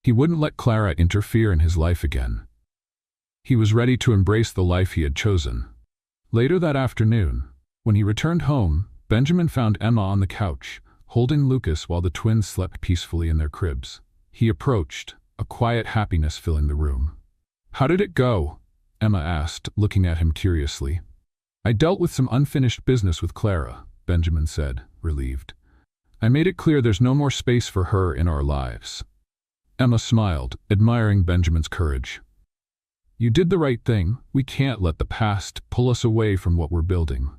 He wouldn't let Clara interfere in his life again. He was ready to embrace the life he had chosen. Later that afternoon, when he returned home, Benjamin found Emma on the couch, holding Lucas while the twins slept peacefully in their cribs. He approached, a quiet happiness filling the room. "How did it go?" Emma asked, looking at him curiously. "I dealt with some unfinished business with Clara," Benjamin said, relieved. "I made it clear there's no more space for her in our lives." Emma smiled, admiring Benjamin's courage. "You did the right thing. We can't let the past pull us away from what we're building."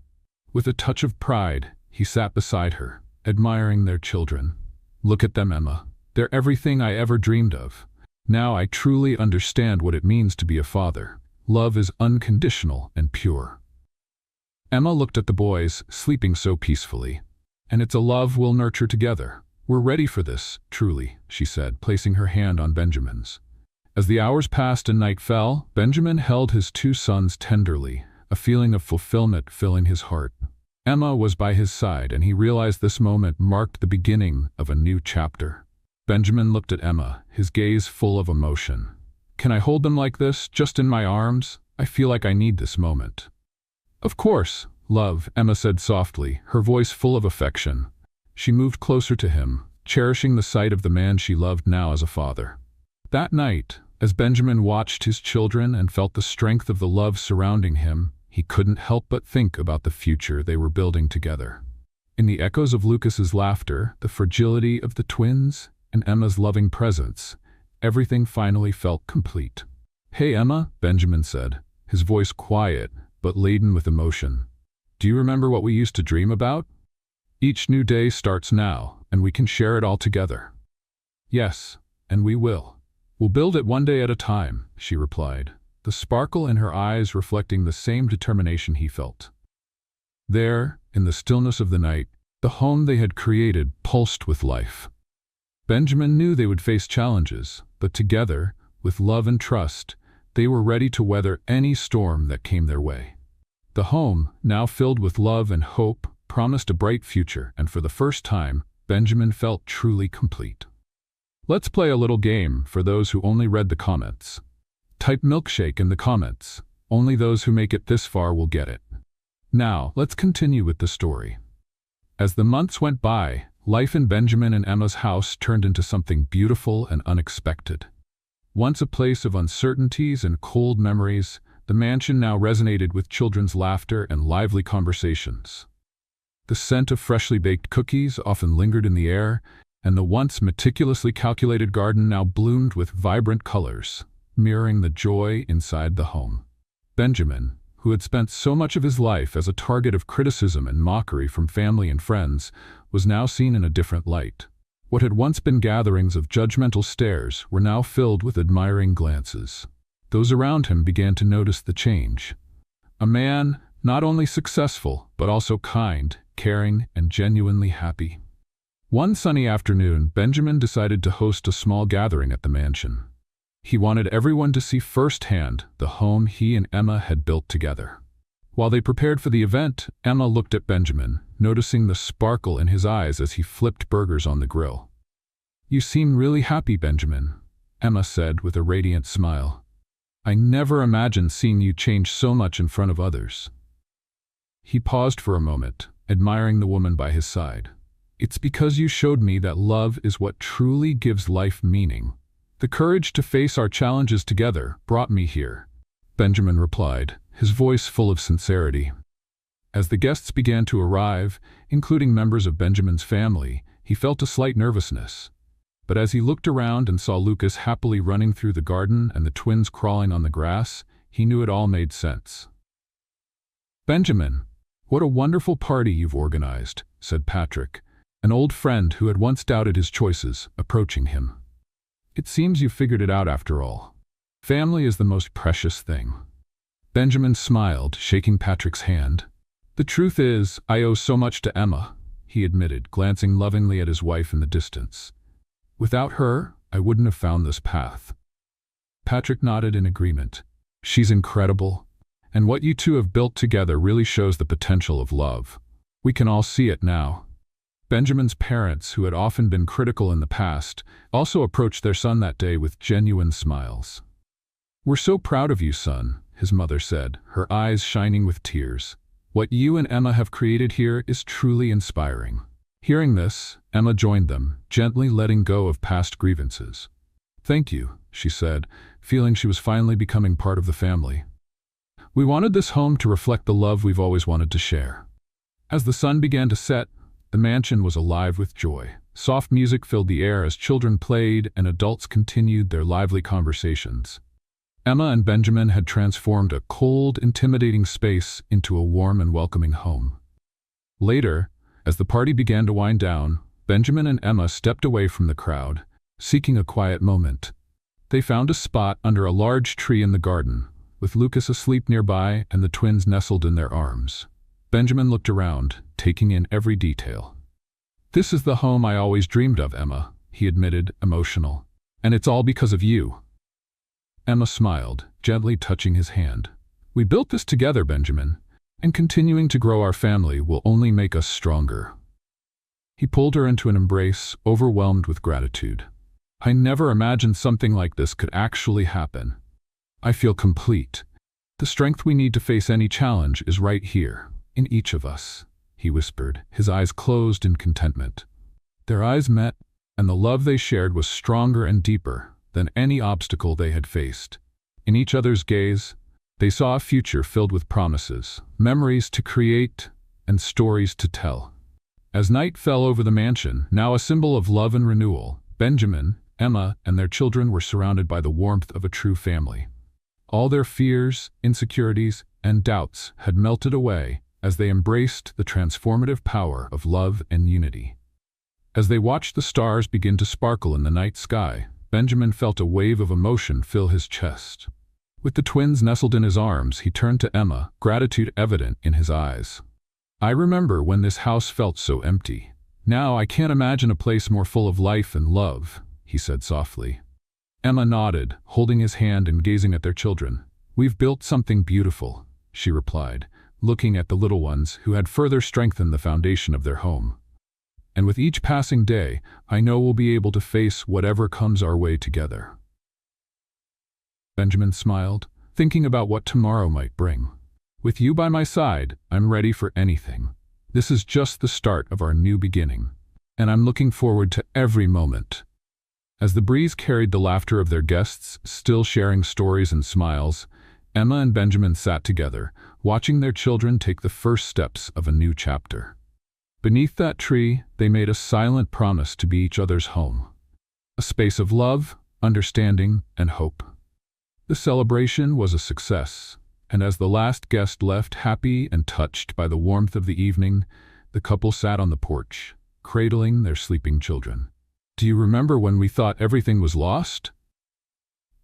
With a touch of pride, he sat beside her, admiring their children. "Look at them, Emma. They're everything I ever dreamed of. Now I truly understand what it means to be a father. Love is unconditional and pure." Emma looked at the boys, sleeping so peacefully. "And it's a love we'll nurture together. We're ready for this, truly," she said, placing her hand on Benjamin's. As the hours passed and night fell, Benjamin held his 2 sons tenderly, a feeling of fulfillment filling his heart. Emma was by his side, and he realized this moment marked the beginning of a new chapter. Benjamin looked at Emma, his gaze full of emotion. "Can I hold them like this, just in my arms? I feel like I need this moment." "Of course, love," Emma said softly, her voice full of affection. She moved closer to him, cherishing the sight of the man she loved now as a father. That night, as Benjamin watched his children and felt the strength of the love surrounding him, he couldn't help but think about the future they were building together. In the echoes of Lucas's laughter, the fragility of the twins, and Emma's loving presence, everything finally felt complete. "Hey, Emma," Benjamin said, his voice quiet but laden with emotion. Do you remember what we used to dream about? Each new day starts now, and we can share it all together. Yes, and we will. We'll build it one day at a time, she replied, the sparkle in her eyes reflecting the same determination he felt. There, in the stillness of the night, the home they had created pulsed with life. Benjamin knew they would face challenges, but together, with love and trust, they were ready to weather any storm that came their way. The home, now filled with love and hope, promised a bright future, and for the first time, Benjamin felt truly complete. Let's play a little game for those who only read the comments. Type milkshake in the comments. Only those who make it this far will get it. Now, let's continue with the story. As the months went by, life in Benjamin and Emma's house turned into something beautiful and unexpected. Once a place of uncertainties and cold memories, the mansion now resonated with children's laughter and lively conversations. The scent of freshly baked cookies often lingered in the air, and the once meticulously calculated garden now bloomed with vibrant colors, mirroring the joy inside the home. Benjamin, who had spent so much of his life as a target of criticism and mockery from family and friends, was now seen in a different light. What had once been gatherings of judgmental stares were now filled with admiring glances. Those around him began to notice the change. A man, not only successful, but also kind, caring, and genuinely happy. One sunny afternoon, Benjamin decided to host a small gathering at the mansion. He wanted everyone to see firsthand the home he and Emma had built together. While they prepared for the event, Emma looked at Benjamin, noticing the sparkle in his eyes as he flipped burgers on the grill. "You seem really happy, Benjamin," Emma said with a radiant smile. "I never imagined seeing you change so much in front of others." He paused for a moment, admiring the woman by his side. "It's because you showed me that love is what truly gives life meaning. The courage to face our challenges together brought me here," Benjamin replied, his voice full of sincerity. As the guests began to arrive, including members of Benjamin's family, he felt a slight nervousness. But as he looked around and saw Lucas happily running through the garden and the twins crawling on the grass, he knew it all made sense. "Benjamin, what a wonderful party you've organized," said Patrick, an old friend who had once doubted his choices, approaching him. "It seems you figured it out after all. Family is the most precious thing." Benjamin smiled, shaking Patrick's hand. "The truth is, I owe so much to Emma," he admitted, glancing lovingly at his wife in the distance. "Without her, I wouldn't have found this path." Patrick nodded in agreement. "She's incredible, and what you two have built together really shows the potential of love. We can all see it now." Benjamin's parents, who had often been critical in the past, also approached their son that day with genuine smiles. "We're so proud of you, son," his mother said, her eyes shining with tears. "What you and Emma have created here is truly inspiring." Hearing this, Emma joined them, gently letting go of past grievances. "Thank you," she said, feeling she was finally becoming part of the family. "We wanted this home to reflect the love we've always wanted to share." As the sun began to set, the mansion was alive with joy. Soft music filled the air as children played and adults continued their lively conversations. Emma and Benjamin had transformed a cold, intimidating space into a warm and welcoming home. Later, as the party began to wind down, Benjamin and Emma stepped away from the crowd, seeking a quiet moment. They found a spot under a large tree in the garden, with Lucas asleep nearby and the twins nestled in their arms. Benjamin looked around, taking in every detail. "This is the home I always dreamed of, Emma," he admitted, emotional. "And it's all because of you." Emma smiled, gently touching his hand. "We built this together, Benjamin, and continuing to grow our family will only make us stronger." He pulled her into an embrace, overwhelmed with gratitude. "I never imagined something like this could actually happen. I feel complete. The strength we need to face any challenge is right here, in each of us," he whispered, his eyes closed in contentment. Their eyes met, and the love they shared was stronger and deeper than any obstacle they had faced. In each other's gaze, they saw a future filled with promises, memories to create, and stories to tell. As night fell over the mansion, now a symbol of love and renewal, Benjamin, Emma, and their children were surrounded by the warmth of a true family. All their fears, insecurities, and doubts had melted away as they embraced the transformative power of love and unity. As they watched the stars begin to sparkle in the night sky, Benjamin felt a wave of emotion fill his chest. With the twins nestled in his arms, he turned to Emma, gratitude evident in his eyes. "I remember when this house felt so empty. Now I can't imagine a place more full of life and love," he said softly. Emma nodded, holding his hand and gazing at their children. "We've built something beautiful," she replied, looking at the little ones who had further strengthened the foundation of their home. "And with each passing day, I know we'll be able to face whatever comes our way together." Benjamin smiled, thinking about what tomorrow might bring. "With you by my side, I'm ready for anything. This is just the start of our new beginning, and I'm looking forward to every moment." As the breeze carried the laughter of their guests, still sharing stories and smiles, Emma and Benjamin sat together, watching their children take the first steps of a new chapter. Beneath that tree, they made a silent promise to be each other's home, a space of love, understanding, and hope. The celebration was a success, and as the last guest left happy and touched by the warmth of the evening, the couple sat on the porch, cradling their sleeping children. "Do you remember when we thought everything was lost?"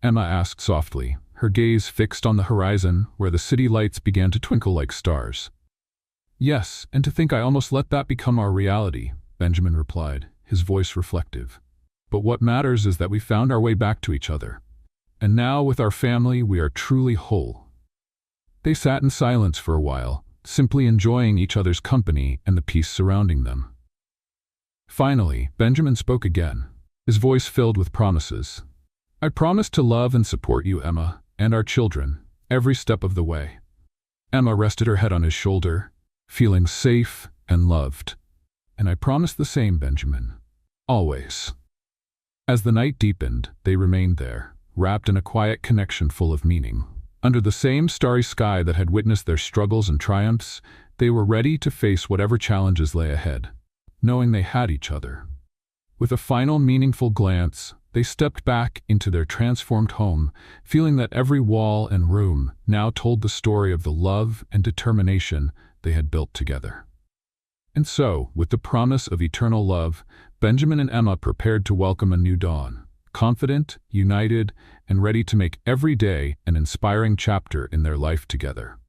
Emma asked softly, her gaze fixed on the horizon where the city lights began to twinkle like stars. "Yes, and to think I almost let that become our reality," Benjamin replied, his voice reflective. "But what matters is that we found our way back to each other. And now, with our family, we are truly whole." They sat in silence for a while, simply enjoying each other's company and the peace surrounding them. Finally, Benjamin spoke again, his voice filled with promises. "I promise to love and support you, Emma, and our children, every step of the way." Emma rested her head on his shoulder, feeling safe and loved. "And I promise the same, Benjamin. Always." As the night deepened, they remained there, wrapped in a quiet connection full of meaning. Under the same starry sky that had witnessed their struggles and triumphs, they were ready to face whatever challenges lay ahead, knowing they had each other. With a final meaningful glance, they stepped back into their transformed home, feeling that every wall and room now told the story of the love and determination they had built together. And so, with the promise of eternal love, Benjamin and Emma prepared to welcome a new dawn. Confident, united, and ready to make every day an inspiring chapter in their life together.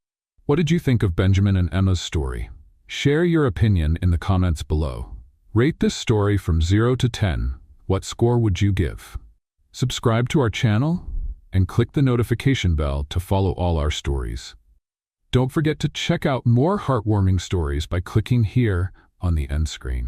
What did you think of Benjamin and Emma's story? Share your opinion in the comments below. Rate this story from 0 to 10. What score would you give? Subscribe to our channel and click the notification bell to follow all our stories. Don't forget to check out more heartwarming stories by clicking here on the end screen.